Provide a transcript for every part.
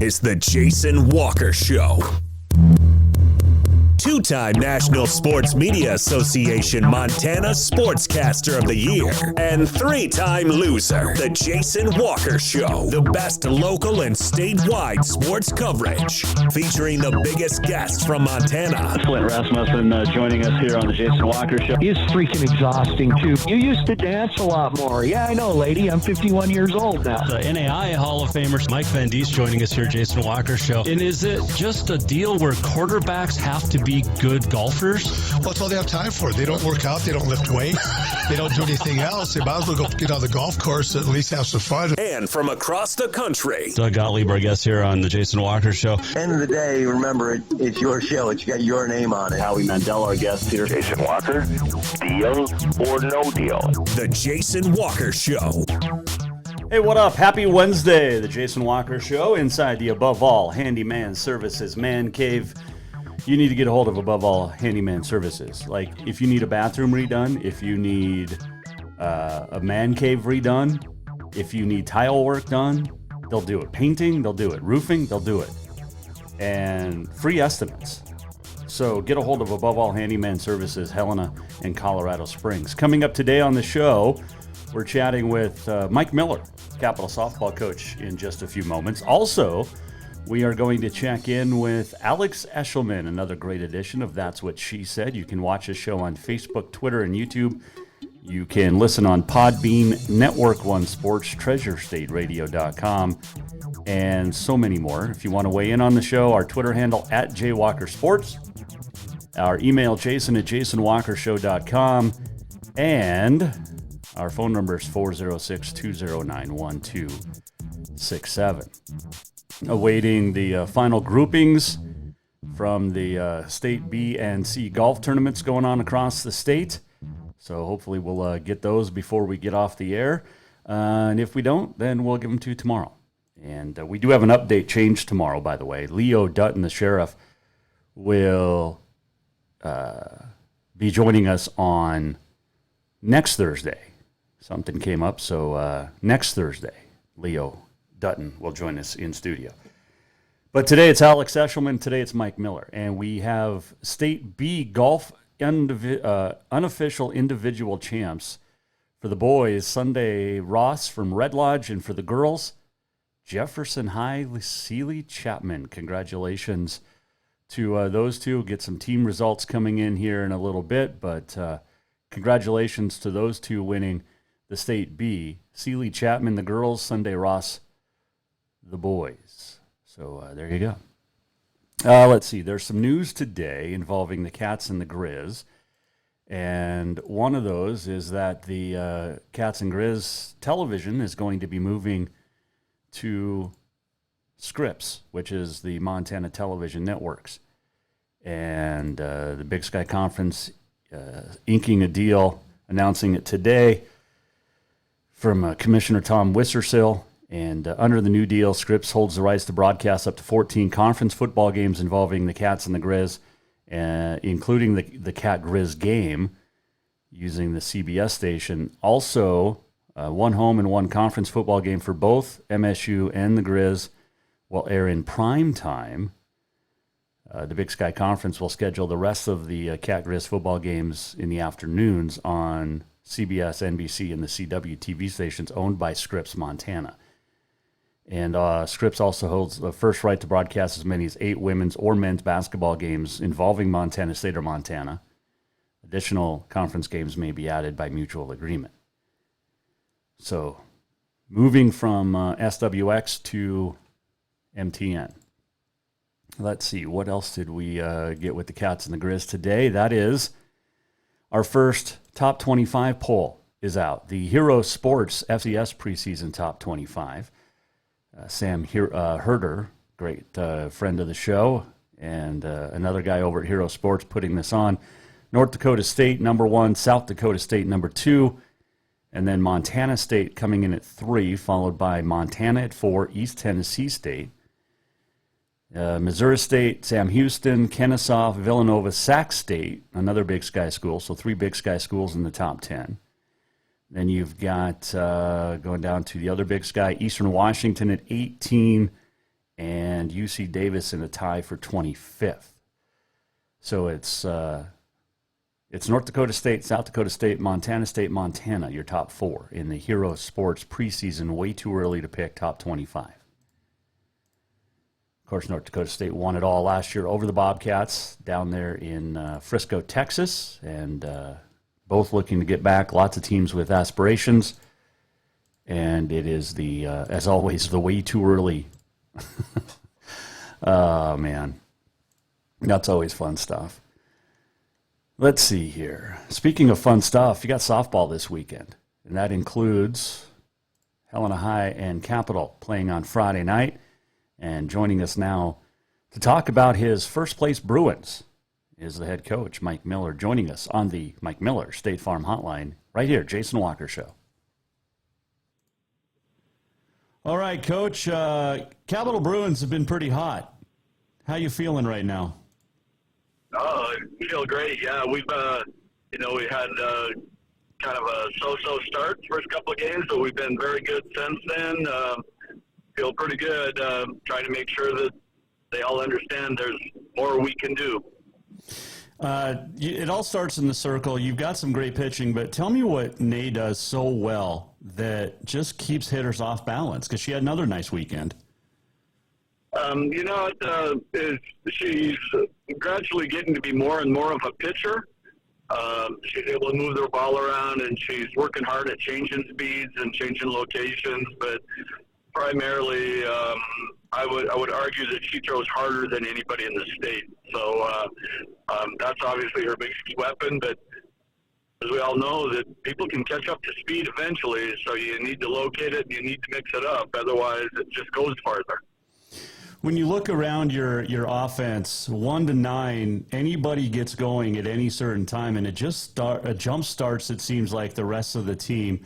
is The Jason Walker Show. Two-time National Sports Media Association Montana Sportscaster of the Year and three-time loser, The Jason Walker Show. The best local and statewide sports coverage, featuring the biggest guests from Montana. Flint Rasmussen joining us here on The Jason Walker Show. He's freaking exhausting, too. You used to dance a lot more. Yeah, I know, lady. I'm 51 years old now. The NAI Hall of Famer Mike Wendy's joining us here, Jason Walker Show. And is it just a deal where quarterbacks have to be good golfers? Well, that's all they have time for. They don't work out. They don't lift weights. They don't do anything else. They might as well go get on the golf course and at least have some fun. And from across the country, Doug Gottlieb, our guest here on The Jason Walker Show. End of the day, remember, it's your show. It's got your name on it. Howie Mandel, our guest here. Jason Walker, deal or no deal? The Jason Walker Show. Hey, what up? Happy Wednesday. The Jason Walker Show inside the Above All Handyman Services Man Cave. You need to get a hold of Above All Handyman Services. Like, if you need a bathroom redone, if you need a man cave redone, if you need tile work done, they'll do it. Painting, they'll do it. Roofing, they'll do it. And free estimates. So get a hold of Above All Handyman Services, Helena and Colorado Springs. Coming up today on the show, we're chatting with Mike Miller, Capital softball coach, in just a few moments. Also, we are going to check in with Alex Eschelman, another great edition of That's What She Said. You can watch the show on Facebook, Twitter, and YouTube. You can listen on Podbean, Network One Sports, TreasureStateRadio.com, and so many more. If you want to weigh in on the show, our Twitter handle @JWalkerSports, our email jason@jasonwalkershow.com, and our phone number is 406-209-1267. Awaiting the final groupings from the State B and C golf tournaments going on across the state. So hopefully we'll get those before we get off the air. And if we don't, then we'll give them to you tomorrow. And we do have an update change tomorrow, by the way. Leo Dutton, the sheriff, will be joining us on next Thursday. Something came up, so next Thursday, Leo Dutton will join us in studio. But today it's Alex Eschelman, today it's Mike Miller, and we have State B golf unofficial individual champs. For the boys, Sunday Ross from Red Lodge, and for the girls, Jefferson High Sealy Chapman. Congratulations to those two. Get some team results coming in here in a little bit, but congratulations to those two winning the State B. Sealy Chapman, the girls, Sunday Ross, the boys. So there you go. Let's see. There's some news today involving the Cats and the Grizz. And one of those is that the Cats and Grizz television is going to be moving to Scripps, which is the Montana Television Networks. And the Big Sky Conference inking a deal, announcing it today from Commissioner Tom Wissersill. And under the new deal, Scripps holds the rights to broadcast up to 14 conference football games involving the Cats and the Grizz, including the Cat Grizz game using the CBS station. Also, one home and one conference football game for both MSU and the Grizz will air in prime time. The Big Sky Conference will schedule the rest of the Cat Grizz football games in the afternoons on CBS, NBC, and the CW TV stations owned by Scripps Montana. And Scripps also holds the first right to broadcast as many as 8 women's or men's basketball games involving Montana State or Montana. Additional conference games may be added by mutual agreement. So, moving from SWX to MTN. Let's see, what else did we get with the Cats and the Grizz today? That is, our first top 25 poll is out. The Hero Sports FCS preseason top 25. Sam Herder, great friend of the show, and another guy over at Hero Sports putting this on. North Dakota State, number 1, South Dakota State, number 2, and then Montana State coming in at 3, followed by Montana at 4, East Tennessee State, Missouri State, Sam Houston, Kennesaw, Villanova, Sac State, another Big Sky school, so 3 Big Sky schools in the top 10. Then you've got, going down to the other Big Sky, Eastern Washington at 18, and UC Davis in a tie for 25th. So it's North Dakota State, South Dakota State, Montana, your top 4 in the Hero Sports preseason. Way too early to pick top 25. Of course, North Dakota State won it all last year over the Bobcats down there in Frisco, Texas, and both looking to get back. Lots of teams with aspirations, and it is as always, the way too early. Oh, man. That's always fun stuff. Let's see here. Speaking of fun stuff, you got softball this weekend, and that includes Helena High and Capital playing on Friday night. And joining us now to talk about his first-place Bruins is the head coach, Mike Miller, joining us on the Mike Miller State Farm Hotline right here, Jason Walker Show. All right, Coach, Capital Bruins have been pretty hot. How you feeling right now? Oh, I feel great. Yeah, we've, we had kind of a so-so start first couple of games, but we've been very good since then. Feel pretty good. Trying to make sure that they all understand there's more we can do. It all starts in the circle. You've got some great pitching, but tell me what Nay does so well that just keeps hitters off balance, because she had another nice weekend. She's gradually getting to be more and more of a pitcher. She's able to move the ball around, and she's working hard at changing speeds and changing locations. But primarily, I would argue that she throws harder than anybody in the state. So that's obviously her biggest weapon. But as we all know, that people can catch up to speed eventually. So you need to locate it and you need to mix it up. Otherwise, it just goes farther. When you look around your offense, 1 to 9, anybody gets going at any certain time, and it just jump starts, it seems like, the rest of the team.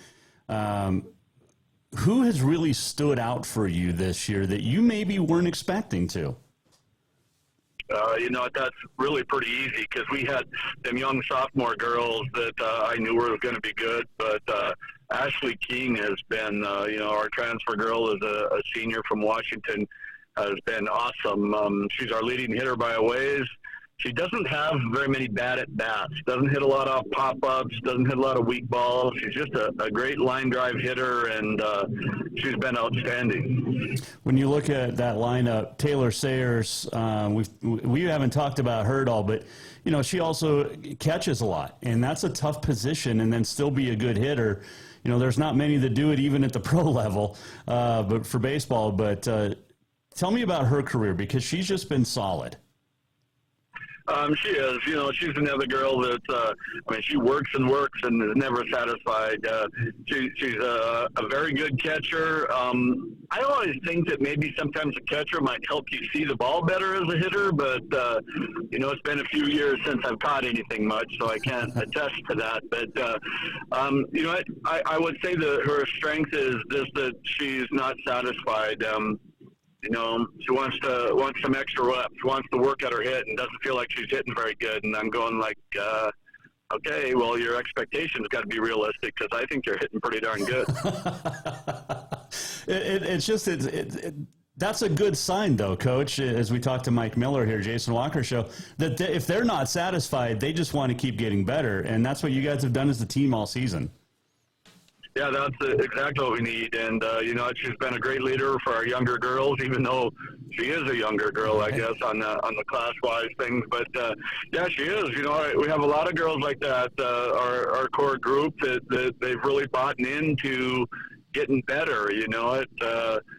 Who has really stood out for you this year that you maybe weren't expecting to? That's really pretty easy, because we had them young sophomore girls that I knew were going to be good. But Ashley King has been, our transfer girl is a senior from Washington, has been awesome. She's our leading hitter by a ways. She doesn't have very many bad at bats. Doesn't hit a lot of pop-ups. Doesn't hit a lot of weak balls. She's just a great line drive hitter, and she's been outstanding. When you look at that lineup, Taylor Sayers, we haven't talked about her at all, but she also catches a lot, and that's a tough position. And then still be a good hitter. There's not many that do it even at the pro level, but for baseball. But tell me about her career, because she's just been solid. She is. She's another girl that, she works and works and is never satisfied. She's a very good catcher. I always think that maybe sometimes a catcher might help you see the ball better as a hitter, but, it's been a few years since I've caught anything much, so I can't attest to that. But, I would say that her strength is just that she's not satisfied. She wants some extra reps, wants to work at her hit, and doesn't feel like she's hitting very good. And I'm going like, okay, well, your expectations got to be realistic, because I think you're hitting pretty darn good. That's a good sign, though, Coach, as we talk to Mike Miller here, Jason Walker Show, that if they're not satisfied, they just want to keep getting better. And that's what you guys have done as a team all season. Yeah, that's exactly what we need. And, she's been a great leader for our younger girls, even though she is a younger girl, I guess, on the class-wise things. But, yeah, she is. We have a lot of girls like that, our core group, that they've really bought into getting better.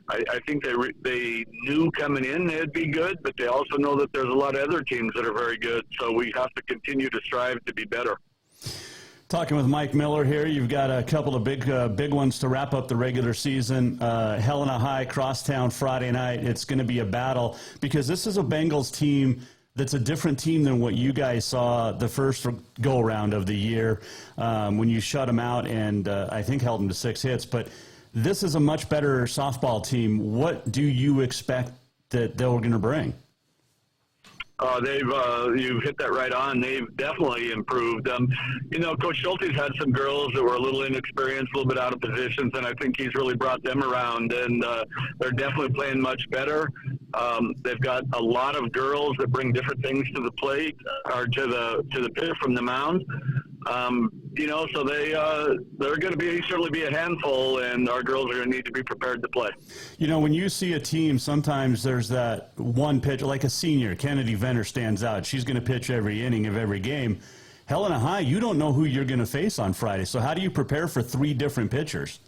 I think they knew coming in they'd be good, but they also know that there's a lot of other teams that are very good. So we have to continue to strive to be better. Talking with Mike Miller here. You've got a couple of big ones to wrap up the regular season. Helena High, Crosstown Friday night. It's going to be a battle, because this is a Bengals team that's a different team than what you guys saw the first go-around of the year when you shut them out and I think held them to 6 hits. But this is a much better softball team. What do you expect that they're going to bring? You've hit that right on. They've definitely improved. Coach Schulte's had some girls that were a little inexperienced, a little bit out of positions, and I think he's really brought them around, and they're definitely playing much better. They've got a lot of girls that bring different things to the plate or to the pit from the mound. So they're going to certainly be a handful, and our girls are going to need to be prepared to play. When you see a team, sometimes there's that one pitcher, like a senior, Kennedy Venner stands out. She's going to pitch every inning of every game. Helena High, you don't know who you're going to face on Friday. So how do you prepare for 3 different pitchers?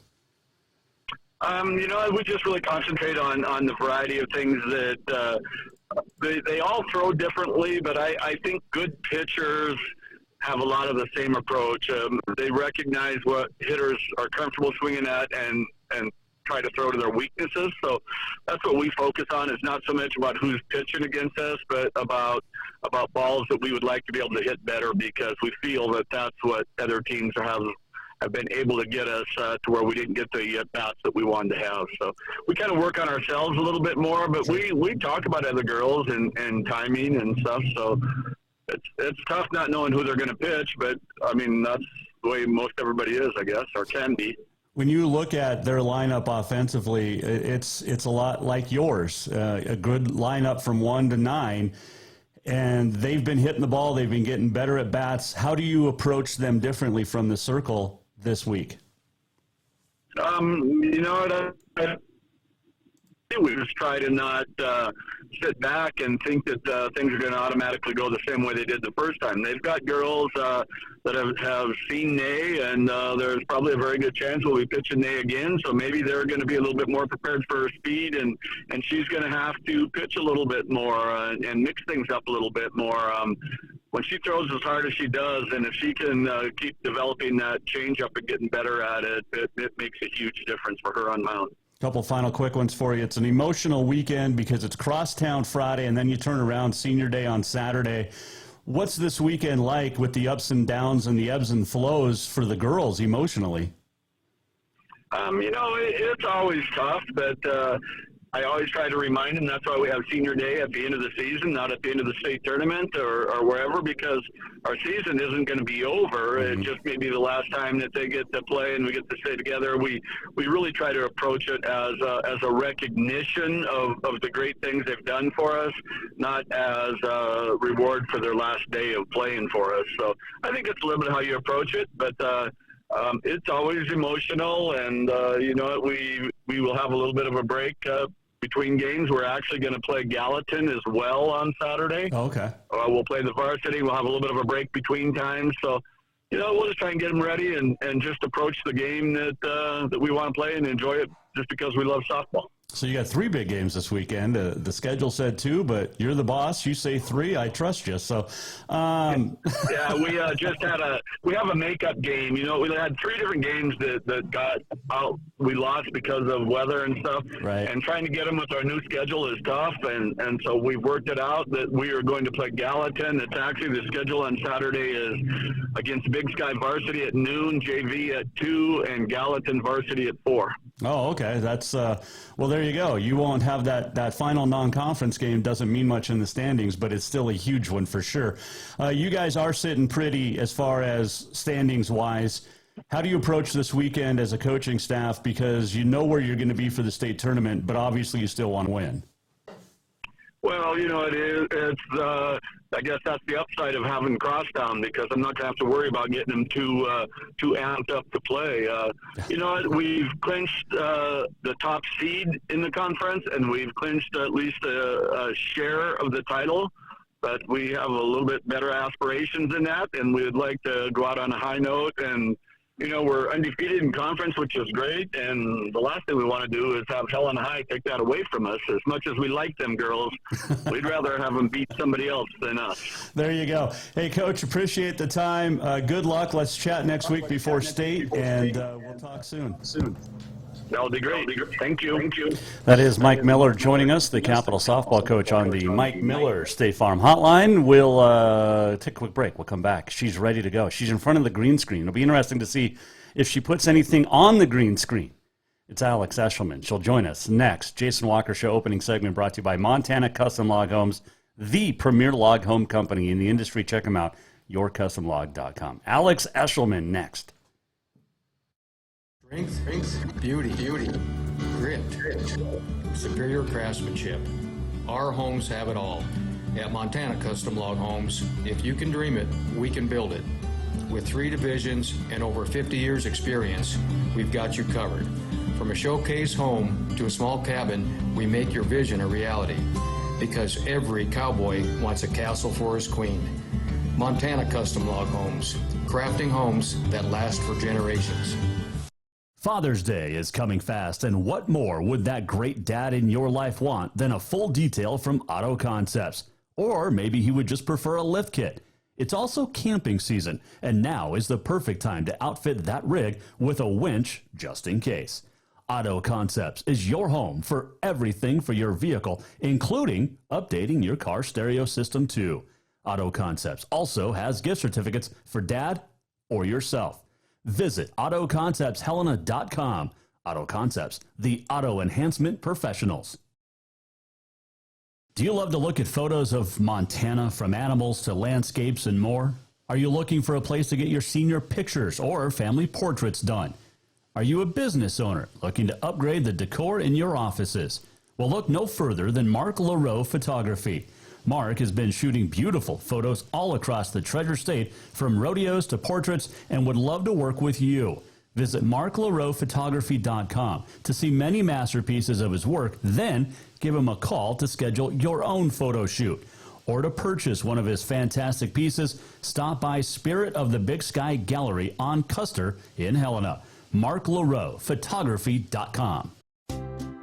I would just really concentrate on the variety of things that they all throw differently, but I think good pitchers have a lot of the same approach. They recognize what hitters are comfortable swinging at and try to throw to their weaknesses. So that's what we focus on. It's not so much about who's pitching against us, but about balls that we would like to be able to hit better, because we feel that that's what other teams have been able to get us to where we didn't get the bats that we wanted to have. So we kind of work on ourselves a little bit more, but we talk about other girls and timing and stuff. So it's tough not knowing who they're going to pitch, but I mean, that's the way most everybody is, I guess, or can be. When you look at their lineup offensively, it's a lot like yours, a good lineup from 1 to 9, and they've been hitting the ball. They've been getting better at bats. How do you approach them differently from the circle this week? We just try to not sit back and think that things are going to automatically go the same way they did the first time. They've got girls that have seen Nay, and there's probably a very good chance we'll be pitching Nay again. So maybe they're going to be a little bit more prepared for her speed, and she's going to have to pitch a little bit more and mix things up a little bit more. When she throws as hard as she does, and if she can keep developing that changeup and getting better at it, it makes a huge difference for her on mound. Couple final quick ones for you. It's an emotional weekend because it's Crosstown Friday, and then you turn around Senior Day on Saturday. What's this weekend like with the ups and downs and the ebbs and flows for the girls emotionally? It's always tough, but I always try to remind them that's why we have Senior Day at the end of the season, not at the end of the state tournament or wherever, because our season isn't going to be over. It just may be the last time that they get to play and we get to stay together. We really try to approach it as a recognition of the great things they've done for us, not as a reward for their last day of playing for us. So I think it's a little bit how you approach it, but it's always emotional, and we will have a little bit of a break between games. We're actually going to play Gallatin as well on Saturday. Oh, okay. We'll play the varsity. We'll have a little bit of a break between times. So, we'll just try and get them ready and just approach the game that we want to play and enjoy it just because we love softball. So you got 3 big games this weekend. The schedule said 2, but you're the boss. You say 3. I trust you. So, yeah, we we have a makeup game. We had 3 different games that got out. We lost because of weather and stuff. Right. And trying to get them with our new schedule is tough. And so we've worked it out that we are going to play Gallatin. It's actually the schedule on Saturday is against Big Sky Varsity at noon, JV at 2, and Gallatin Varsity at 4. Oh, okay. That's well, there you go. You won't have that final non-conference game. Doesn't mean much in the standings, but it's still a huge one for sure. You guys are sitting pretty as far as standings wise. How do you approach this weekend as a coaching staff? Because you know where you're going to be for the state tournament, but obviously you still want to win. Well, it is. It's I guess that's the upside of having Crosstown, because I'm not going to have to worry about getting them too amped up to play. We've clinched the top seed in the conference, and we've clinched at least a share of the title. But we have a little bit better aspirations than that, and we would like to go out on a high note. And we're undefeated in conference, which is great. And the last thing we want to do is have Helena High take that away from us. As much as we like them girls, we'd rather have them beat somebody else than us. There you go. Hey, Coach, appreciate the time. Good luck. Let's chat next week before state, and we'll talk soon. That'll be great. Thank you. That is Mike Miller joining us, the Capital softball coach, on the Mike Miller State Farm Hotline. We'll take a quick break. We'll come back. She's ready to go. She's in front of the green screen. It'll be interesting to see if she puts anything on the green screen. It's Alex Eschelman. She'll join us next. Jason Walker Show opening segment brought to you by Montana Custom Log Homes, the premier log home company in the industry. Check them out, yourcustomlog.com. Alex Eschelman next. Strength, beauty, grit, superior craftsmanship. Our homes have it all. At Montana Custom Log Homes, if you can dream it, we can build it. With 3 divisions and over 50 years experience, we've got you covered. From a showcase home to a small cabin, we make your vision a reality. Because every cowboy wants a castle for his queen. Montana Custom Log Homes, crafting homes that last for generations. Father's Day is coming fast, and what more would that great dad in your life want than a full detail from Auto Concepts? Or maybe he would just prefer a lift kit. It's also camping season, and now is the perfect time to outfit that rig with a winch just in case. Auto Concepts is your home for everything for your vehicle, including updating your car stereo system too. Auto Concepts also has gift certificates for dad or yourself. Visit AutoConceptsHelena.com. Auto Concepts, the auto enhancement professionals. Do you love to look at photos of Montana, from animals to landscapes and more? Are you looking for a place to get your senior pictures or family portraits done? Are you a business owner looking to upgrade the decor in your offices? Well, look no further than Mark LaRoe Photography. Mark has been shooting beautiful photos all across the Treasure State, from rodeos to portraits, and would love to work with you. Visit marklaroephotography.com to see many masterpieces of his work, then give him a call to schedule your own photo shoot. Or to purchase one of his fantastic pieces, stop by Spirit of the Big Sky Gallery on Custer in Helena. marklaroephotography.com.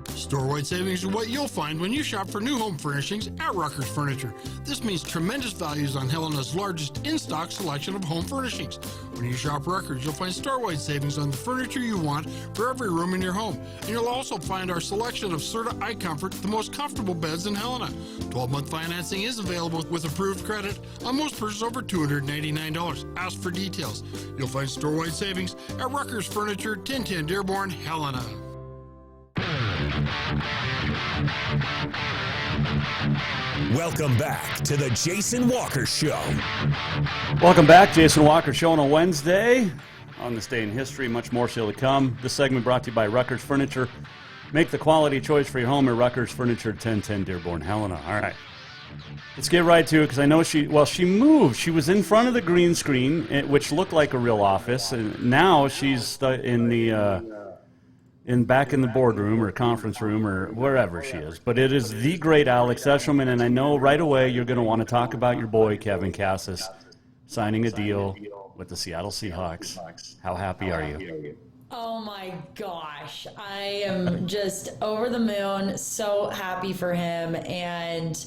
Store-wide savings are what you'll find when you shop for new home furnishings at Rucker's Furniture. This means tremendous values on Helena's largest in-stock selection of home furnishings. When you shop Rucker's, you'll find store-wide savings on the furniture you want for every room in your home. And you'll also find our selection of Serta iComfort, the most comfortable beds in Helena. 12-month financing is available with approved credit on most purchases over $299. Ask for details. You'll find store-wide savings at Rucker's Furniture, 1010 Dearborn, Helena. Welcome back to the Jason Walker Show. Welcome back, Jason Walker Show on a Wednesday. On this day in history, much more still to come. This segment brought to you by Rucker's Furniture. Make the quality choice for your home at Rucker's Furniture, 1010 Dearborn, Helena. All right. Let's get right to it, because I know she moved. She was in front of the green screen, which looked like a real office, and now she's in the... back in the boardroom or conference room or wherever she is. But it is the great Alex Eschelman, and I know right away you're going to want to talk about your boy, Kevin Cassis, signing a deal with the Seattle Seahawks. How happy are you? Oh my gosh. I am just over the moon, so happy for him. And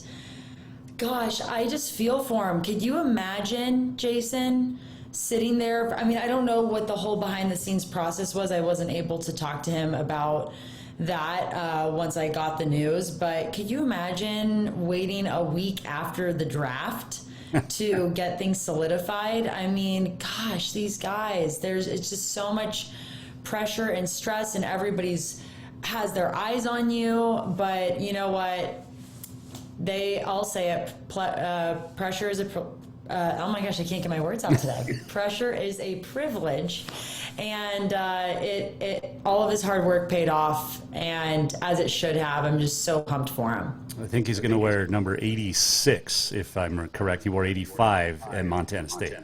gosh, I just feel for him. Could you imagine, Jason, sitting there? I mean, I don't know what the whole behind the scenes process was. I wasn't able to talk to him about that once I got the news, but could you imagine waiting a week after the draft to get things solidified? I mean, gosh, these guys, it's just so much pressure and stress, and everybody's has their eyes on you. But you know what? They all say it, pressure is oh my gosh, I can't get my words out today. Pressure is a privilege, and all of his hard work paid off, and as it should have. I'm just so pumped for him. I think he's going to wear number 86, if I'm correct. He wore 85 at Montana State.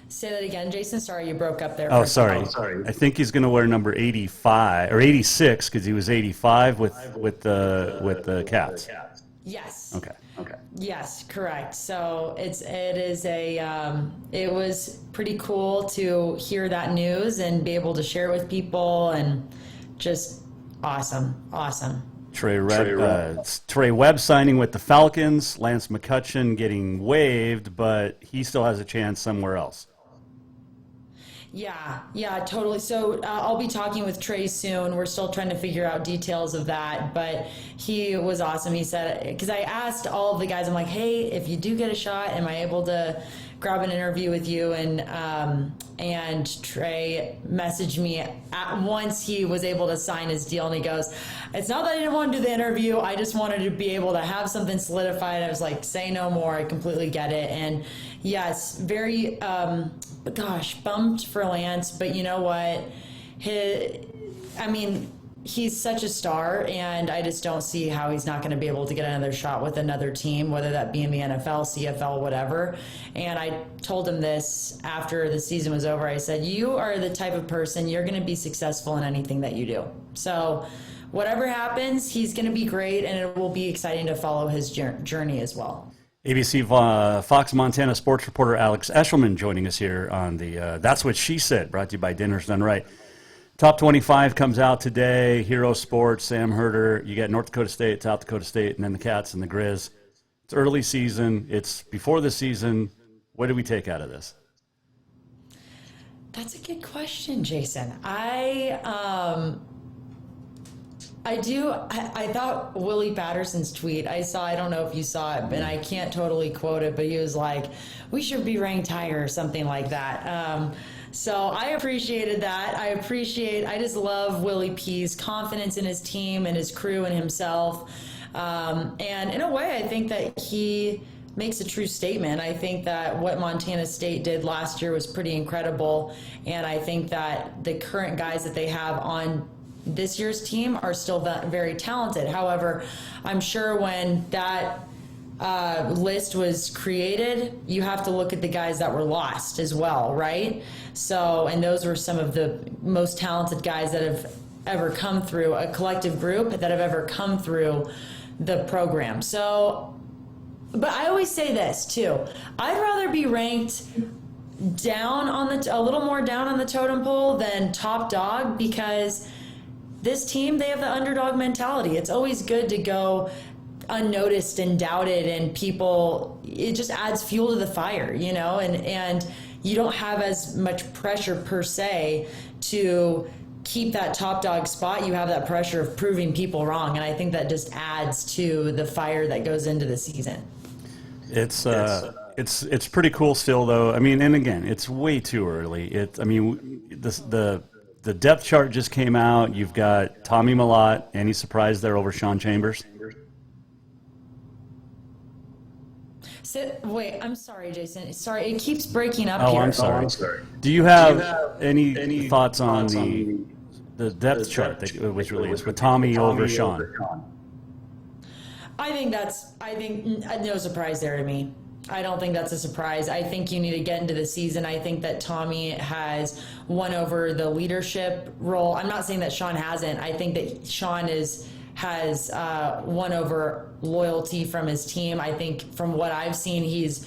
Say that again, Jason. Sorry, you broke up there. Oh, sorry. I think he's going to wear number 85 or 86 because he was 85 with the Cats. Yes. Okay. Yes, correct. So it was pretty cool to hear that news and be able to share it with people, and just awesome. Trey Webb signing with the Falcons. Lance McCutcheon getting waived, but he still has a chance somewhere else. Yeah, totally. So I'll be talking with Trey soon. We're still trying to figure out details of that, but he was awesome. He said, because I asked all of the guys, I'm like, hey, if you do get a shot, am I able to grab an interview with you? And Trey messaged me once he was able to sign his deal, and he goes, it's not that I didn't want to do the interview, I just wanted to be able to have something solidified. I was like, say no more. I completely get it. And yes, very bummed for Lance, but you know what? he's such a star, and I just don't see how he's not going to be able to get another shot with another team, whether that be in the NFL, CFL, whatever. And I told him this after the season was over. I said, you are the type of person, you're going to be successful in anything that you do. So whatever happens, he's going to be great, and it will be exciting to follow his journey as well. ABC Fox Montana sports reporter Alex Eschelman joining us here on the That's What She Said, brought to you by Dinner's Done Right. Top 25 comes out today. Hero Sports, Sam Herder. You got North Dakota State, South Dakota State, and then the Cats and the Grizz. It's early season. It's before the season. What do we take out of this? That's a good question, Jason. I thought Willie Patterson's tweet, I don't know if you saw it, but I can't totally quote it, but he was like, we should be ranked higher or something like that. So I appreciated that. I just love Willie P's confidence in his team and his crew and himself. And in a way, I think that he makes a true statement. I think that what Montana State did last year was pretty incredible. And I think that the current guys that they have on this year's team are still very talented. However, I'm sure when that list was created, you have to look at the guys that were lost as well, right? So, and those were some of the most talented guys that have ever come through a collective group, that have ever come through the program. So, but I always say this too, I'd rather be ranked down on a little more down on the totem pole than top dog, because this team, they have the underdog mentality. It's always good to go unnoticed and doubted, and people, it just adds fuel to the fire, and you don't have as much pressure per se to keep that top dog spot. You have that pressure of proving people wrong, and I think that just adds to the fire that goes into the season. It's pretty cool still, though. I mean, and again, it's way too early. The depth chart just came out. You've got Tommy Millott. Any surprise there over Sean Chambers? Wait, I'm sorry, Jason. Sorry, it keeps breaking up here. I'm sorry. Do you have any thoughts on the depth chart that was released with Tommy over Sean? I think no surprise there to me. I don't think that's a surprise. I think you need to get into the season. I think that Tommy has won over the leadership role. I'm not saying that Sean hasn't. I think that Sean has won over loyalty from his team. I think from what I've seen, he's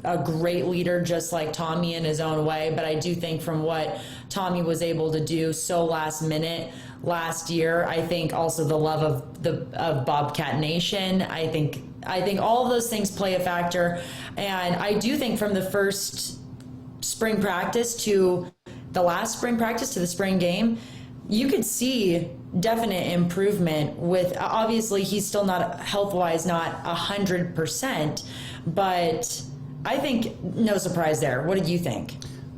a great leader, just like Tommy in his own way. But I do think from what Tommy was able to do so last minute last year, I think also the love of Bobcat Nation, I think all of those things play a factor. And I do think from the first spring practice to the last spring practice to the spring game, you could see definite improvement. With obviously he's still not health-wise not 100%, but I think no surprise there. What did you think?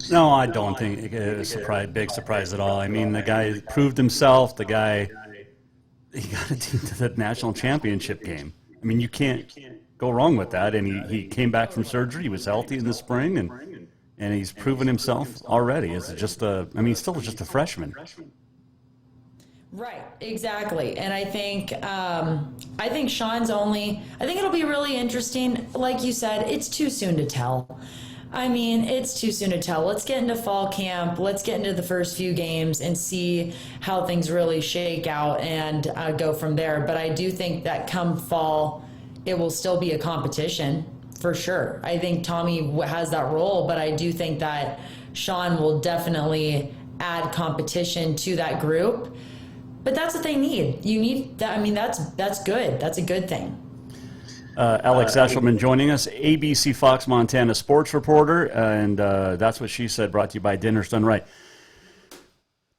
No, I don't think it's a big surprise at all. I mean, the guy proved himself. He got a team to the national championship game. I mean, you can't go wrong with that. And he came back from surgery. He was healthy in the spring, and he's proven himself already. He's still just a freshman. Right, exactly. And I think Sean's I think it'll be really interesting. Like you said, it's too soon to tell. I mean, it's too soon to tell. Let's get into fall camp. Let's get into the first few games and see how things really shake out and go from there. But I do think that come fall, it will still be a competition for sure. I think Tommy has that role, but I do think that Sean will definitely add competition to that group. But that's what they need. You need that. I mean, that's good. That's a good thing. Alex Eschelman joining us, ABC Fox Montana sports reporter, and That's What She Said, brought to you by Dinner's Done Right.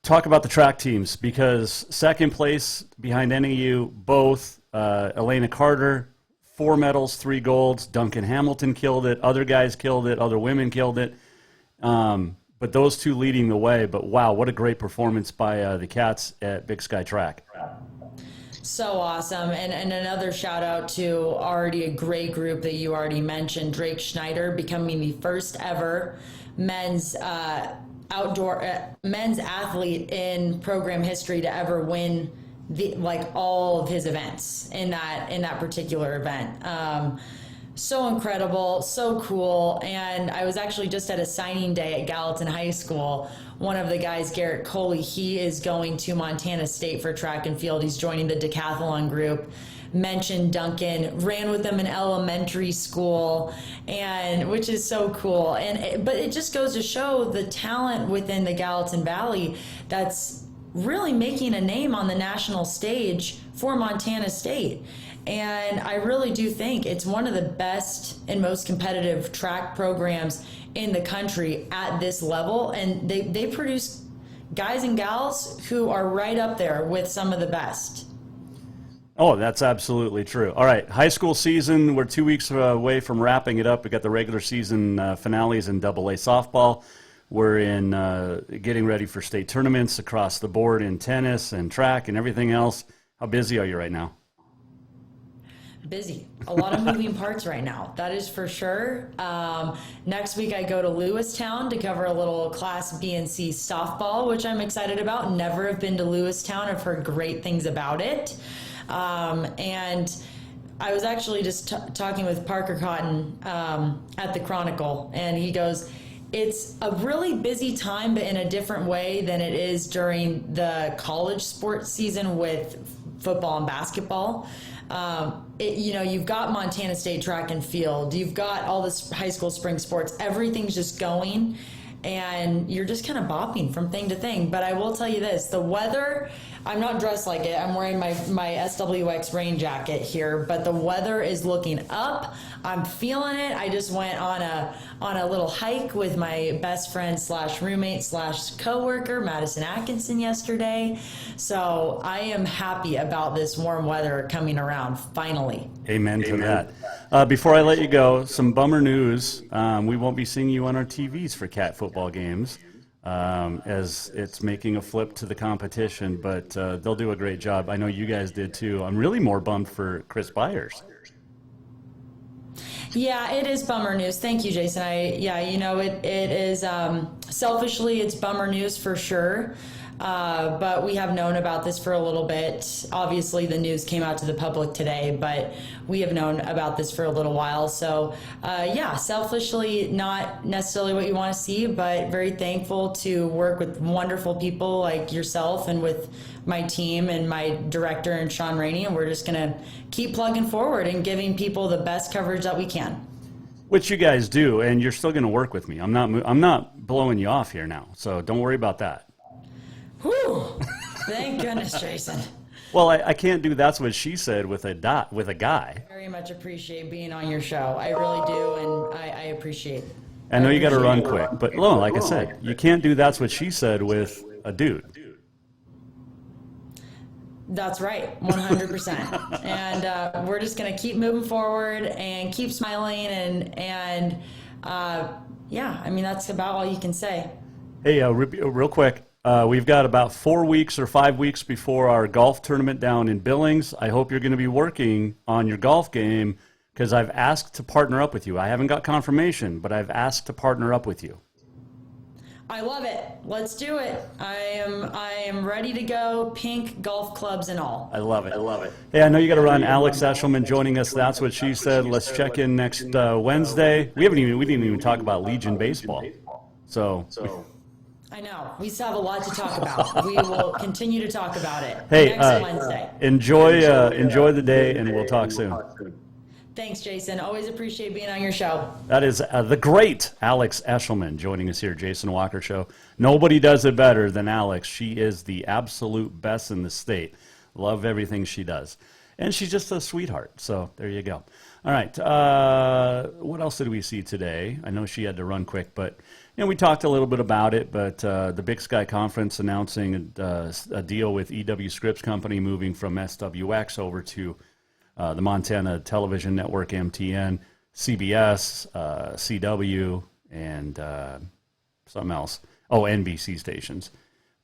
Talk about the track teams, because second place behind NAU, both Elena Carter, 4 medals, 3 golds. Duncan Hamilton killed it. Other guys killed it. Other women killed it. But those two leading the way. But wow, what a great performance by the Cats at Big Sky Track. So awesome. And another shout out to already a great group that you already mentioned, Drake Schneider becoming the first ever men's outdoor men's athlete in program history to ever win all of his events in that particular event. So incredible, so cool. And I was actually just at a signing day at Gallatin High School. One of the guys, Garrett Coley, he is going to Montana State for track and field. He's joining the decathlon group. Mentioned Duncan, ran with them in elementary school, and which is so cool. But it just goes to show the talent within the Gallatin Valley that's really making a name on the national stage for Montana State. And I really do think it's one of the best and most competitive track programs in the country at this level. And they produce guys and gals who are right up there with some of the best. Oh, that's absolutely true. All right, high school season, we're 2 weeks away from wrapping it up. We got the regular season finales in AA softball. We're in getting ready for state tournaments across the board in tennis and track and everything else. How busy are you right now? Busy. A lot of moving parts right now. That is for sure. Next week I go to Lewistown to cover a little Class B and C softball, which I'm excited about. Never have been to Lewistown. I've heard great things about it. And I was actually just talking with Parker Cotton at the Chronicle, and he goes, it's a really busy time, but in a different way than it is during the college sports season with football and basketball. You've got Montana State track and field, you've got all this high school spring sports, everything's just going, and you're just kind of bopping from thing to thing. But I will tell you this, the weather, I'm not dressed like it, I'm wearing my SWX rain jacket here, but the weather is looking up. I'm feeling it. I just went on a little hike with my best friend / roommate / coworker, Madison Atkinson, yesterday. So I am happy about this warm weather coming around, finally. Amen to that. Before I let you go, some bummer news. We won't be seeing you on our TVs for Cat football games as it's making a flip to the competition, but they'll do a great job. I know you guys did too. I'm really more bummed for Chris Byers. Yeah, it is bummer news. Thank you, Jason. It is, selfishly, it's bummer news for sure. But we have known about this for a little bit. Obviously, the news came out to the public today, but we have known about this for a little while. So, selfishly, not necessarily what you want to see, but very thankful to work with wonderful people like yourself and with my team and my director and Sean Rainey. And we're just going to keep plugging forward and giving people the best coverage that we can. Which you guys do, and you're still going to work with me. I'm not blowing you off here now, so don't worry about that. Whew. Thank goodness, Jason. Well, I can't do that's what she said with a guy. Very much appreciate being on your show. I really do, and I appreciate it. I know you got to run quick, but like I said, you can't do that's what she said with a dude. That's right, 100%. And we're just going to keep moving forward and keep smiling, and that's about all you can say. Hey, real quick. We've got about 4 weeks or 5 weeks before our golf tournament down in Billings. I hope you're going to be working on your golf game because I've asked to partner up with you. I haven't got confirmation, but I've asked to partner up with you. I love it. Let's do it. I am ready to go. Pink golf clubs and all. I love it. Hey, I know you got to run. Alex Eschelman joining us. That's what she said. Let's check in next Wednesday. We didn't even talk about Legion baseball. So. I know. We still have a lot to talk about. We will continue to talk about it next Wednesday. Enjoy the day, and we'll talk soon. Thanks, Jason. Always appreciate being on your show. That is the great Alex Eschelman joining us here, Jason Walker Show. Nobody does it better than Alex. She is the absolute best in the state. Love everything she does. And she's just a sweetheart. So there you go. All right. What else did we see today? I know she had to run quick, but we talked a little bit about it. But the Big Sky Conference announcing a deal with EW Scripps Company moving from SWX over to the Montana Television Network, MTN, CBS, CW, and something else. Oh, NBC stations.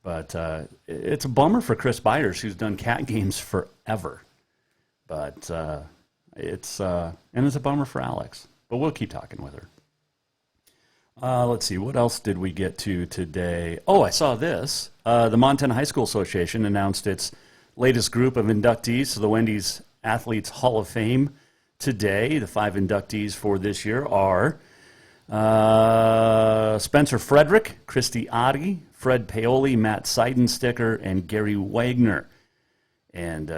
But it's a bummer for Chris Byers, who's done cat games forever. But it's a bummer for Alex. But we'll keep talking with her. Let's see, what else did we get to today? Oh, I saw this. The Montana High School Association announced its latest group of inductees to the Wendy's Athletes Hall of Fame today. The 5 inductees for this year are Spencer Frederick, Christy Oddie, Fred Paoli, Matt Seidensticker, and Gary Wagner. And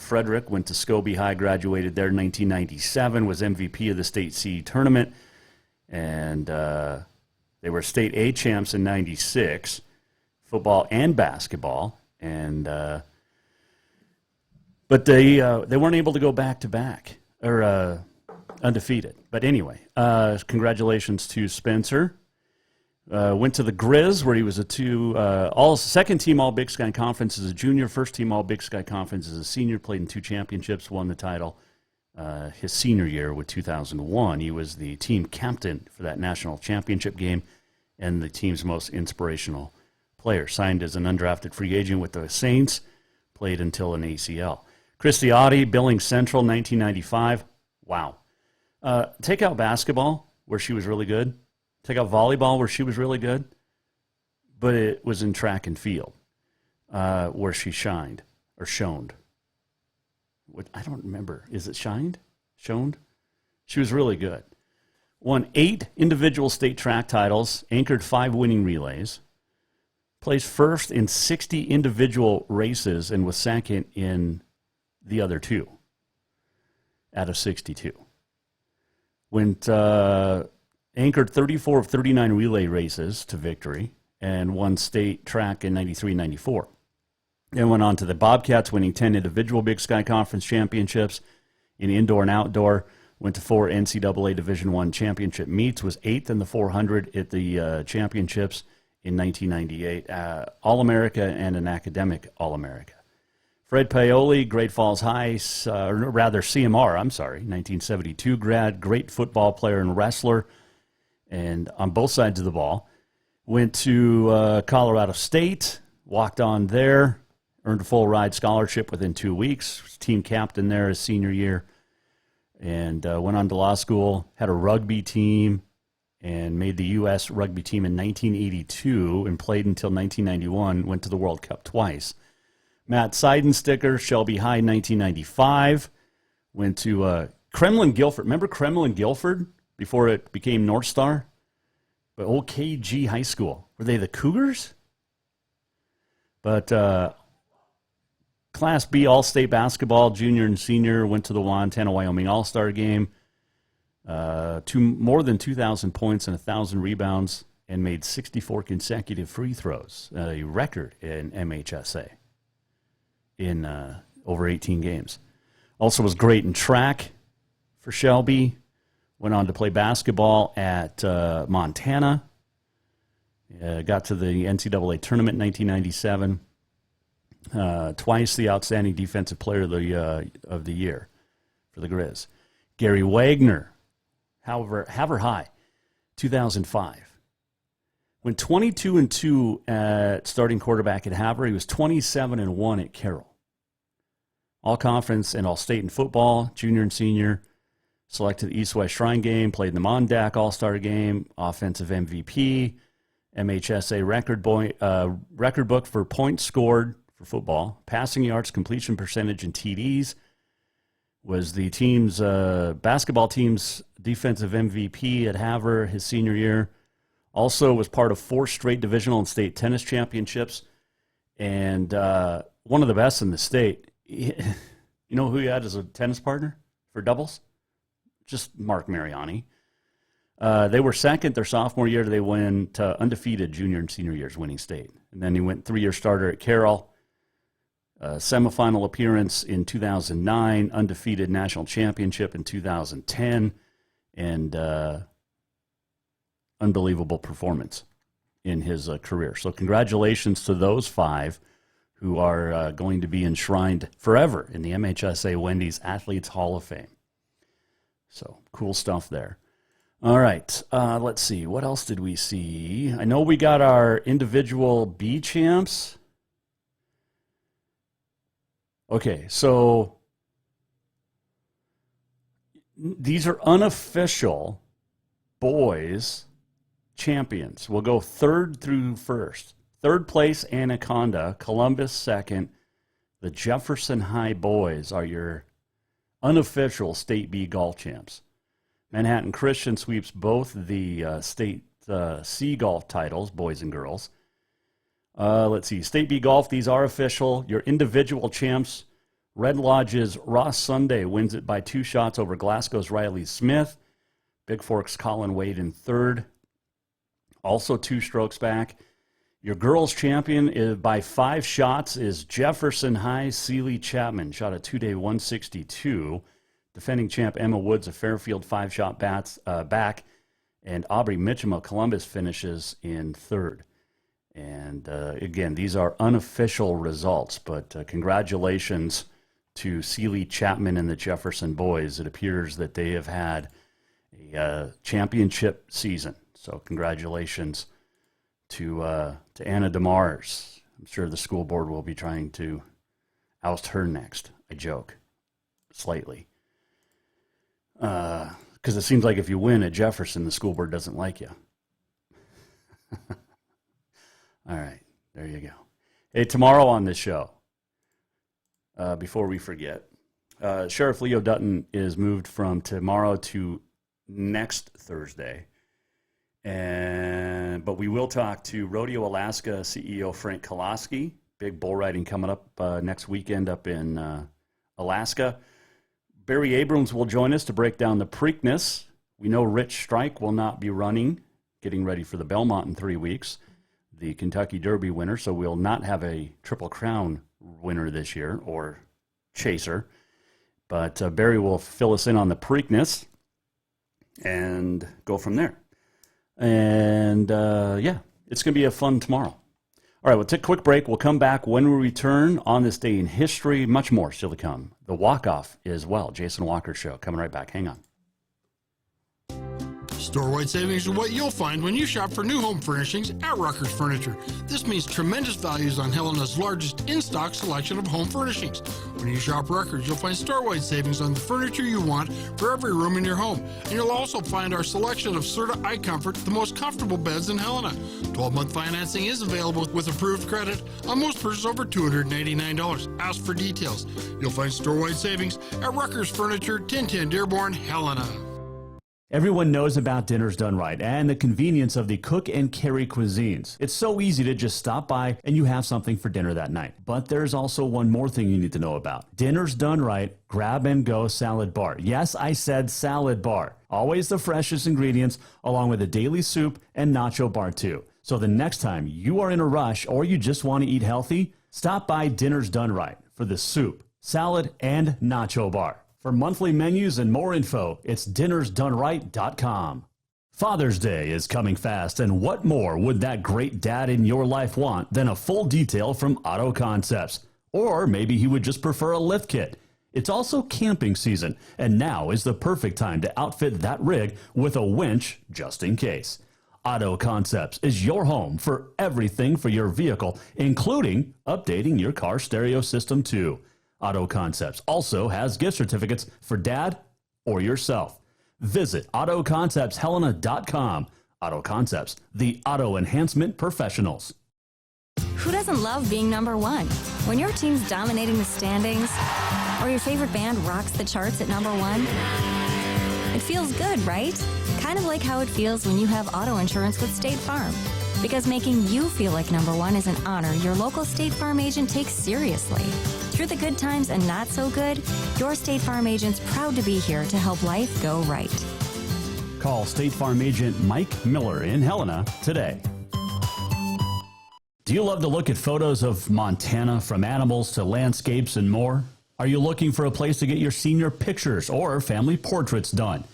Frederick went to Scobie High, graduated there in 1997, was MVP of the State C tournament, and they were State A champs in 96, football and basketball, and but they weren't able to go back-to-back, or undefeated. But anyway, congratulations to Spencer. Went to the Grizz, where he was second team All Big Sky Conference as a junior, first team All Big Sky Conference as a senior, played in 2 championships, won the title his senior year with 2001. He was the team captain for that national championship game and the team's most inspirational player. Signed as an undrafted free agent with the Saints, played until an ACL. Christy Oddie, Billings Central, 1995. Wow. Take out basketball, where she was really good. Take out volleyball, where she was really good, but it was in track and field where she shined or shoned. I don't remember. Is it shined? Shoned? She was really good. Won 8 individual state track titles, anchored 5 winning relays, placed first in 60 individual races, and was second in the other 2 out of 62. Went... anchored 34 of 39 relay races to victory and won state track in 93 and 94. Then went on to the Bobcats, winning 10 individual Big Sky Conference championships in indoor and outdoor. Went to 4 NCAA Division I championship meets, was 8th in the 400 at the championships in 1998. All-America and an academic All-America. Fred Paoli, Great Falls High, or rather CMR, 1972 grad, great football player and wrestler, and on both sides of the ball. Went to Colorado State, walked on there, earned a full ride scholarship within 2 weeks, was team captain there his senior year, and went on to law school, had a rugby team, and made the U.S. rugby team in 1982 and played until 1991, went to the World Cup twice. Matt Seidensticker, Shelby High, 1995, went to Kremlin Guilford. Remember Kremlin Guilford? Before it became North Star, but old KG High School. Were they the Cougars? But Class B All-State Basketball, junior and senior, went to the Montana-Wyoming All-Star Game. More than 2,000 points and 1,000 rebounds, and made 64 consecutive free throws, a record in MHSA in over 18 games. Also was great in track for Shelby. Went on to play basketball at Montana. Got to the NCAA tournament in 1997. Twice the outstanding defensive player of the year for the Grizz. Gary Wagner, Havre High, 2005. Went 22-2 at starting quarterback at Havre. He was 27-1 at Carroll. All conference and all state in football, junior and senior. Selected the East-West Shrine Game, played in the Mondac All-Star Game, offensive MVP, MHSA record book for points scored for football, passing yards, completion percentage, and TDs. Was the team's basketball team's defensive MVP at Havre his senior year. Also was part of 4 straight divisional and state tennis championships, and one of the best in the state. You know who he had as a tennis partner for doubles? Just Mark Mariani. They were second their sophomore year. They went undefeated junior and senior years, winning state. And then he went 3-year starter at Carroll. Semifinal appearance in 2009, undefeated national championship in 2010, and unbelievable performance in his career. So congratulations to those 5 who are going to be enshrined forever in the MHSA Wendy's Athletes Hall of Fame. So, cool stuff there. All right, let's see. What else did we see? I know we got our individual B champs. Okay, so these are unofficial boys champions. We'll go third through first. Third place, Anaconda. Columbus, second. The Jefferson High boys are your unofficial State B golf champs. Manhattan Christian sweeps both the State C golf titles, boys and girls. Let's see. State B golf, these are official. Your individual champs. Red Lodge's Ross Sunday wins it by 2 shots over Glasgow's Riley Smith. Big Fork's Colin Wade in third. Also 2 strokes back. Your girls' champion is by 5 shots is Jefferson High Sealy Chapman. Shot a 2-day 162. Defending champ Emma Woods of Fairfield 5-shot back. And Aubrey Mitchum of Columbus finishes in third. And again, these are unofficial results, but congratulations to Sealy Chapman and the Jefferson boys. It appears that they have had a championship season. So congratulations to Anna DeMars. I'm sure the school board will be trying to oust her next. I joke slightly. Because it seems like if you win at Jefferson, the school board doesn't like you. All right, there you go. Hey, tomorrow on this show, before we forget, Sheriff Leo Dutton is moved from tomorrow to next Thursday. But we will talk to Rodeo Alaska CEO Frank Koloski. Big bull riding coming up next weekend up in Alaska. Barry Abrams will join us to break down the Preakness. We know Rich Strike will not be running, getting ready for the Belmont in 3 weeks, the Kentucky Derby winner, so we'll not have a Triple Crown winner this year, or chaser. But Barry will fill us in on the Preakness and go from there. And, yeah, it's going to be a fun tomorrow. All right, we'll take a quick break. We'll come back when we return on this day in history. Much more still to come. The walk-off as well. Jason Walker Show. Coming right back. Hang on. Store-wide savings are what you'll find when you shop for new home furnishings at Rucker's Furniture. This means tremendous values on Helena's largest in-stock selection of home furnishings. When you shop Rucker's, you'll find store-wide savings on the furniture you want for every room in your home. And you'll also find our selection of Serta iComfort, the most comfortable beds in Helena. 12-month financing is available with approved credit on most purchases over $289. Ask for details. You'll find store-wide savings at Rucker's Furniture, 1010 Dearborn, Helena. Everyone knows about Dinners Done Right and the convenience of the cook and carry cuisines. It's so easy to just stop by and you have something for dinner that night. But there's also one more thing you need to know about. Dinners Done Right Grab and Go Salad Bar. Yes, I said salad bar. Always the freshest ingredients along with a daily soup and nacho bar too. So the next time you are in a rush or you just want to eat healthy, stop by Dinners Done Right for the soup, salad, and nacho bar. For monthly menus and more info, it's dinnersdoneright.com. Father's Day is coming fast, and what more would that great dad in your life want than a full detail from Auto Concepts? Or maybe he would just prefer a lift kit. It's also camping season, and now is the perfect time to outfit that rig with a winch just in case. Auto Concepts is your home for everything for your vehicle, including updating your car stereo system too. Auto Concepts also has gift certificates for dad or yourself. Visit AutoConceptsHelena.com. Auto Concepts, the auto enhancement professionals. Who doesn't love being number one? When your team's dominating the standings, or your favorite band rocks the charts at number one, it feels good, right? Kind of like how it feels when you have auto insurance with State Farm. Because making you feel like number one is an honor your local State Farm agent takes seriously. Through the good times and not so good, your State Farm agent's proud to be here to help life go right. Call State Farm agent Mike Miller in Helena today. Do you love to look at photos of Montana, from animals to landscapes and more? Are you looking for a place to get your senior pictures or family portraits done?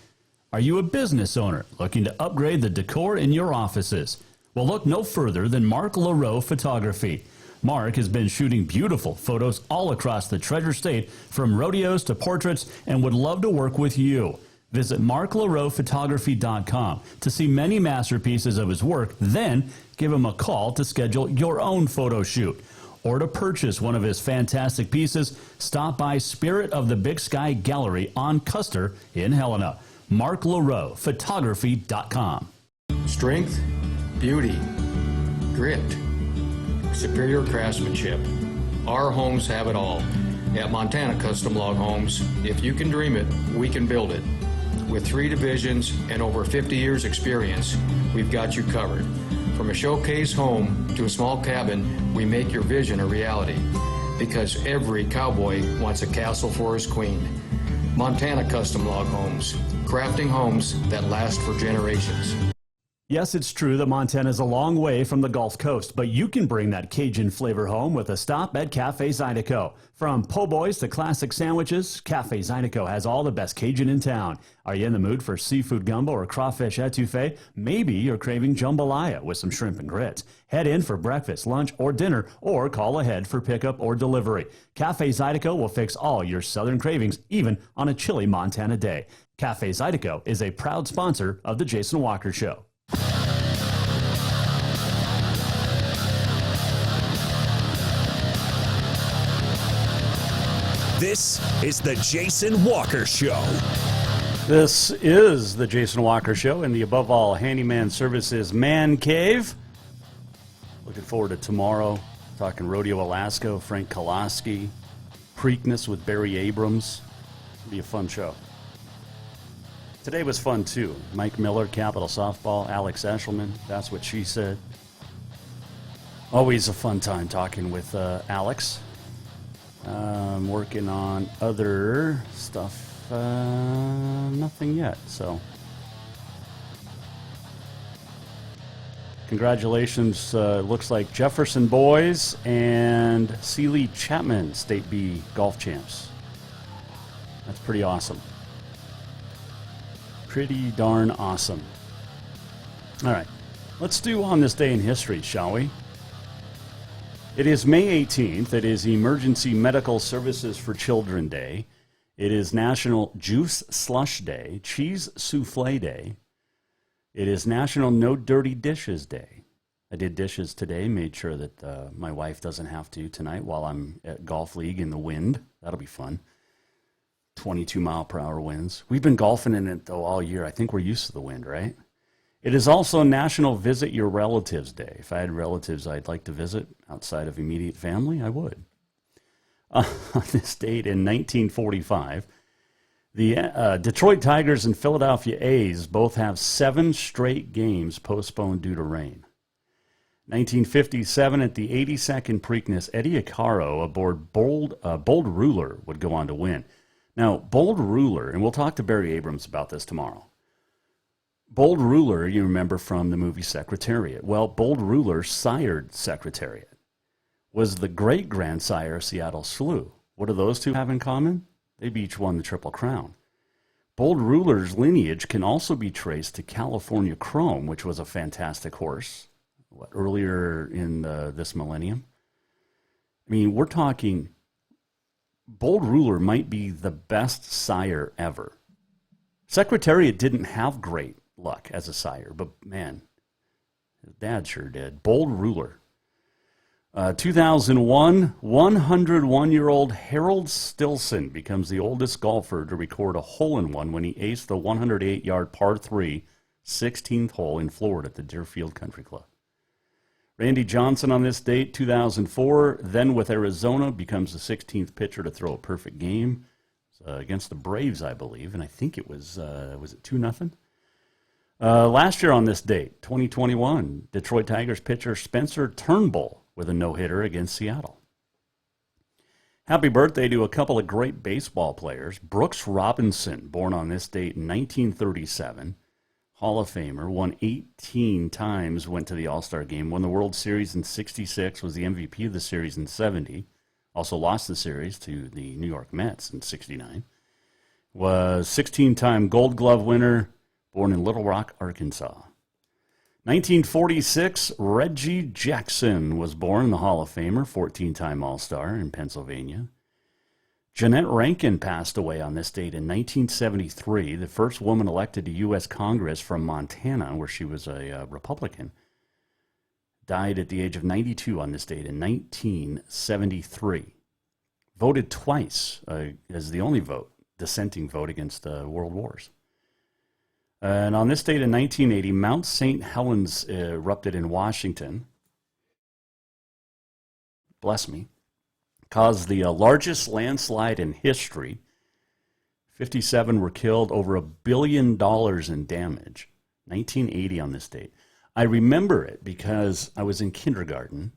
Are you a business owner looking to upgrade the decor in your offices? Well, look no further than Mark LaRoe Photography. Mark has been shooting beautiful photos all across the Treasure State, from rodeos to portraits, and would love to work with you. Visit marklaroephotography.com to see many masterpieces of his work, then give him a call to schedule your own photo shoot. Or to purchase one of his fantastic pieces, stop by Spirit of the Big Sky Gallery on Custer in Helena. marklaroephotography.com. Strength, beauty, grit, superior craftsmanship. Our homes have it all. At Montana Custom Log Homes, if you can dream it, we can build it. With 3 divisions and over 50 years experience, we've got you covered. From a showcase home to a small cabin, we make your vision a reality. Because every cowboy wants a castle for his queen. Montana Custom Log Homes, crafting homes that last for generations. Yes, it's true that Montana is a long way from the Gulf Coast, but you can bring that Cajun flavor home with a stop at Cafe Zydeco. From po' boys to classic sandwiches, Cafe Zydeco has all the best Cajun in town. Are you in the mood for seafood gumbo or crawfish etouffee? Maybe you're craving jambalaya with some shrimp and grits. Head in for breakfast, lunch, or dinner, or call ahead for pickup or delivery. Cafe Zydeco will fix all your southern cravings, even on a chilly Montana day. Cafe Zydeco is a proud sponsor of The Jason Walker Show. This is the Jason Walker Show. This is the Jason Walker Show in the Above All Handyman Services Man Cave. Looking forward to tomorrow. Talking Rodeo Alaska, Frank Koloski, Preakness with Barry Abrams. It'll be a fun show. Today was fun too. Mike Miller, Capital Softball, Alex Eschelman, That's What She Said. Always a fun time talking with Alex. Working on other stuff. Nothing yet, so. Congratulations, looks like Jefferson Boys and Sealy Chapman State B golf champs. That's pretty awesome. Pretty darn awesome. All right, let's do On This Day in History, shall we? It is May 18th. It is Emergency Medical Services for Children Day. It is National Juice Slush Day, Cheese Souffle Day. It is National No Dirty Dishes Day. I did dishes today, made sure that my wife doesn't have to tonight while I'm at Golf League in the wind. That'll be fun. 22-mile-per-hour winds. We've been golfing in it, though, all year. I think we're used to the wind, right? It is also National Visit Your Relatives Day. If I had relatives I'd like to visit outside of immediate family, I would. On this date in 1945, the Detroit Tigers and Philadelphia A's both have 7 straight games postponed due to rain. 1957, at the 82nd Preakness, Eddie Acaro aboard Bold Ruler would go on to win. Now, Bold Ruler, and we'll talk to Barry Abrams about this tomorrow. Bold Ruler, you remember from the movie Secretariat. Well, Bold Ruler sired Secretariat, was the great-grandsire of Seattle Slew. What do those two have in common? They've each won the Triple Crown. Bold Ruler's lineage can also be traced to California Chrome, which was a fantastic horse earlier in this millennium. I mean, we're talking Bold Ruler might be the best sire ever. Secretariat didn't have great luck as a sire, but man, his dad sure did. Bold Ruler. 2001, 101-year-old Harold Stilson becomes the oldest golfer to record a hole-in-one when he aced the 108-yard par 3 16th hole in Florida at the Deerfield Country Club. Randy Johnson on this date, 2004, then with Arizona, becomes the 16th pitcher to throw a perfect game against the Braves, I believe, and I think it was it 2-0? Last year on this date, 2021, Detroit Tigers pitcher Spencer Turnbull with a no-hitter against Seattle. Happy birthday to a couple of great baseball players. Brooks Robinson, born on this date in 1937, Hall of Famer, won 18 times, went to the All-Star game, won the World Series in 66, was the MVP of the series in 70, also lost the series to the New York Mets in 69, was 16-time Gold Glove winner, born in Little Rock, Arkansas. 1946, Reggie Jackson was born, the Hall of Famer, 14-time All-Star in Pennsylvania. Jeanette Rankin passed away on this date in 1973, the first woman elected to U.S. Congress from Montana, where she was a Republican. Died at the age of 92 on this date in 1973. Voted twice as the only dissenting vote against world wars. And on this date in 1980, Mount St. Helens erupted in Washington. Bless me. Caused the largest landslide in history. 57 were killed, over $1 billion in damage. 1980 on this date. I remember it because I was in kindergarten,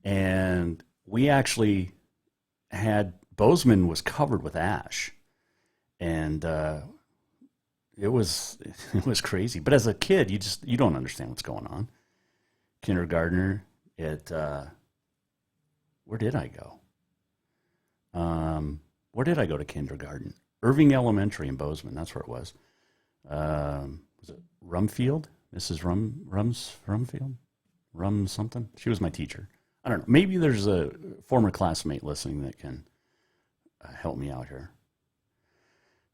and we actually had, Bozeman was covered with ash, and it was crazy. But as a kid, you don't understand what's going on. Kindergartner at where did I go? Where did I go to kindergarten? Irving Elementary in Bozeman. That's where it was. Was it Rumfield? Mrs. Rumfield? Rum something? She was my teacher. I don't know. Maybe there's a former classmate listening that can help me out here.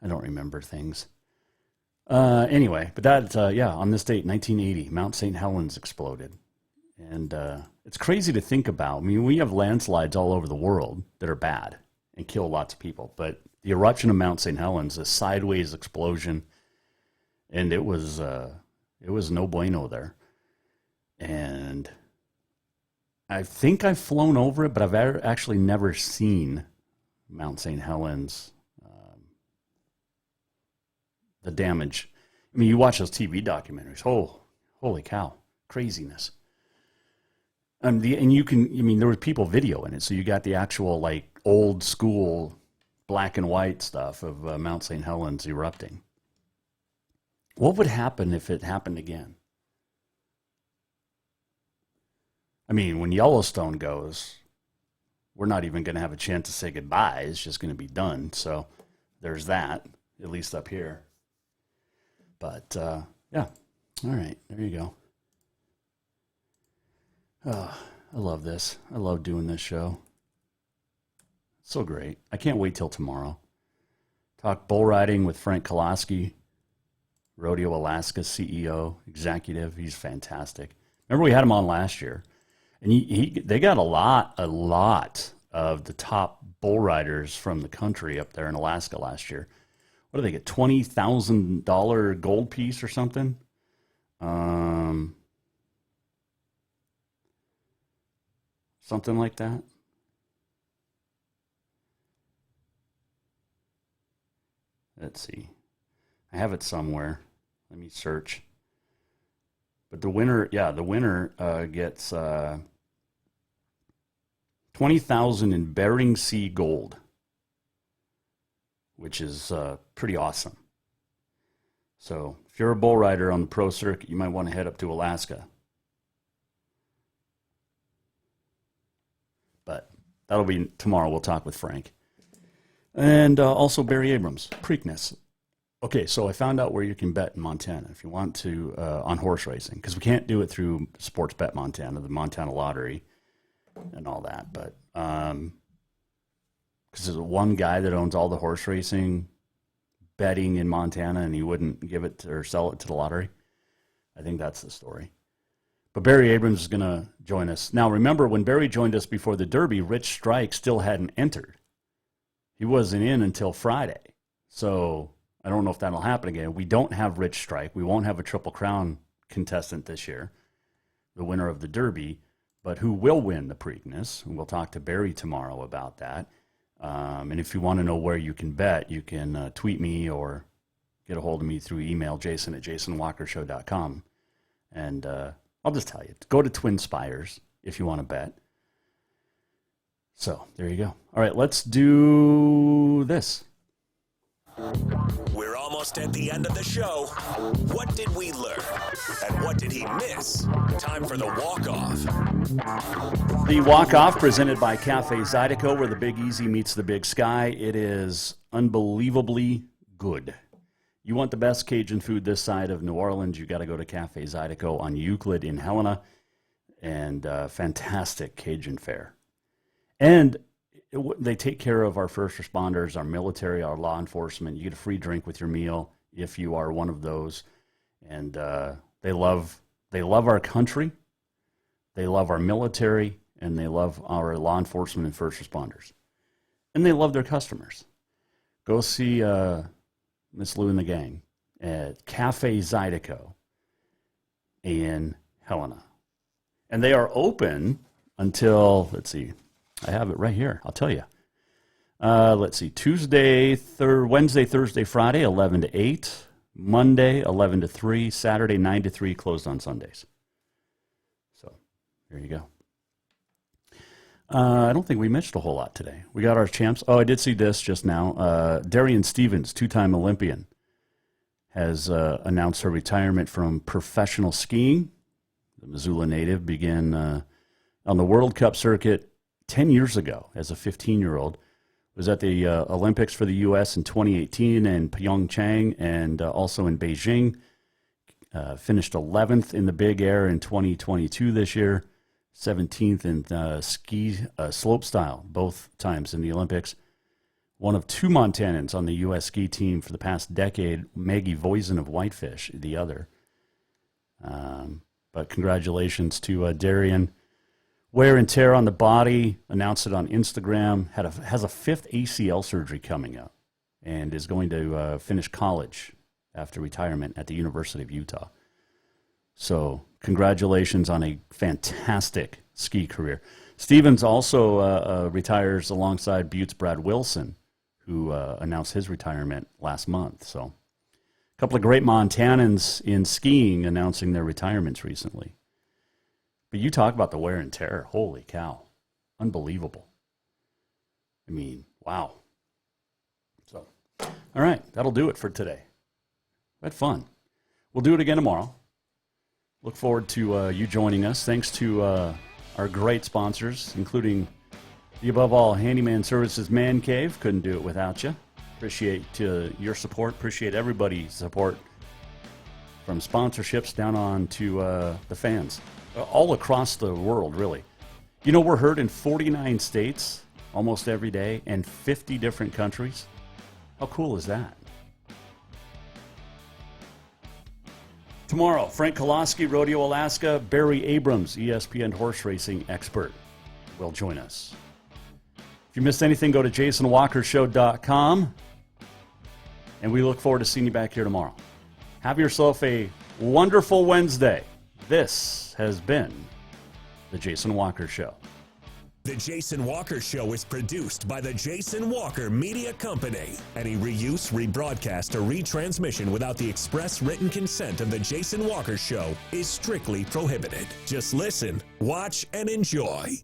I don't remember things. Anyway, but that, on this date, 1980, Mount St. Helens exploded. And it's crazy to think about. I mean, we have landslides all over the world that are bad and kill lots of people. But the eruption of Mount St. Helens, a sideways explosion, and it was no bueno there. And I think I've flown over it, but I've actually never seen Mount St. Helens, the damage. I mean, you watch those TV documentaries. Oh, holy cow, craziness. And there were people videoing it, so you got the actual, like, old school black and white stuff of Mount St. Helens erupting. What would happen if it happened again? I mean, when Yellowstone goes, we're not even going to have a chance to say goodbye. It's just going to be done. So there's that, at least up here. But, yeah. All right. There you go. Oh, I love this. I love doing this show. So great. I can't wait till tomorrow. Talk bull riding with Frank Kolaski, Rodeo Alaska CEO, executive. He's fantastic. Remember we had him on last year. And they got a lot of the top bull riders from the country up there in Alaska last year. What do they get? $20,000 gold piece or something? Something like that. Let's see. I have it somewhere. Let me search. But the winner gets $20,000 in Bering Sea gold, which is pretty awesome. So if you're a bull rider on the pro circuit, you might want to head up to Alaska. But that'll be tomorrow. We'll talk with Frank. And also Barry Abrams, Preakness. Okay, so I found out where you can bet in Montana if you want to on horse racing, because we can't do it through Sports Bet Montana, the Montana Lottery, and all that. But because there's one guy that owns all the horse racing betting in Montana, and he wouldn't give it or sell it to the lottery. I think that's the story. But Barry Abrams is going to join us. Now, remember, when Barry joined us before the Derby, Rich Strike still hadn't entered. He wasn't in until Friday. So I don't know if that'll happen again. We don't have Rich Strike. We won't have a Triple Crown contestant this year, the winner of the Derby. But who will win the Preakness? And we'll talk to Barry tomorrow about that. And if you want to know where you can bet, you can tweet me or get a hold of me through email, jason@jasonwalkershow.com. And I'll just tell you, go to Twin Spires if you want to bet. So there you go. All right, let's do this. We're almost at the end of the show. What did we learn? And what did he miss? Time for the walk-off. The walk-off presented by Cafe Zydeco, where the Big Easy meets the Big Sky. It is unbelievably good. You want the best Cajun food this side of New Orleans, you got to go to Cafe Zydeco on Euclid in Helena. And fantastic Cajun fare. And they take care of our first responders, our military, our law enforcement. You get a free drink with your meal if you are one of those. And they love our country, they love our military, and they love our law enforcement and first responders. And they love their customers. Go see Miss Lou and the gang. at Cafe Zydeco in Helena. And they are open until, let's see, I have it right here. I'll tell you. Let's see, Wednesday, Thursday, Friday, 11 to 8. Monday, 11 to 3. Saturday, 9 to 3, closed on Sundays. So, there you go. I don't think we missed a whole lot today. We got our champs. Oh, I did see this just now. Darian Stevens, two-time Olympian, has announced her retirement from professional skiing. The Missoula native began on the World Cup circuit 10 years ago as a 15-year-old. Was at the Olympics for the U.S. in 2018 in Pyeongchang and also in Beijing. Finished 11th in the big air in 2022 this year. 17th in ski slopestyle, both times in the Olympics. One of two Montanans on the U.S. ski team for the past decade, Maggie Voisin of Whitefish, the other. But congratulations to Darian. Wear and tear on the body, announced it on Instagram, has a fifth ACL surgery coming up and is going to finish college after retirement at the University of Utah. So congratulations on a fantastic ski career. Stevens also retires alongside Butte's Brad Wilson, who announced his retirement last month. So a couple of great Montanans in skiing announcing their retirements recently. But you talk about the wear and tear. Holy cow. Unbelievable. I mean, wow. So, all right, that'll do it for today. We had fun. We'll do it again tomorrow. Look forward to you joining us. Thanks to our great sponsors, including the Above All Handyman Services Man Cave. Couldn't do it without you. Appreciate your support. Appreciate everybody's support, from sponsorships down on to the fans. All across the world, really. You know, we're heard in 49 states almost every day and 50 different countries. How cool is that? Tomorrow, Frank Koloski, Rodeo Alaska, Barry Abrams, ESPN horse racing expert, will join us. If you missed anything, go to jasonwalkershow.com, and we look forward to seeing you back here tomorrow. Have yourself a wonderful Wednesday. This has been The Jason Walker Show. The Jason Walker Show is produced by the Jason Walker Media Company. Any reuse, rebroadcast, or retransmission without the express written consent of the Jason Walker Show is strictly prohibited. Just listen, watch, and enjoy.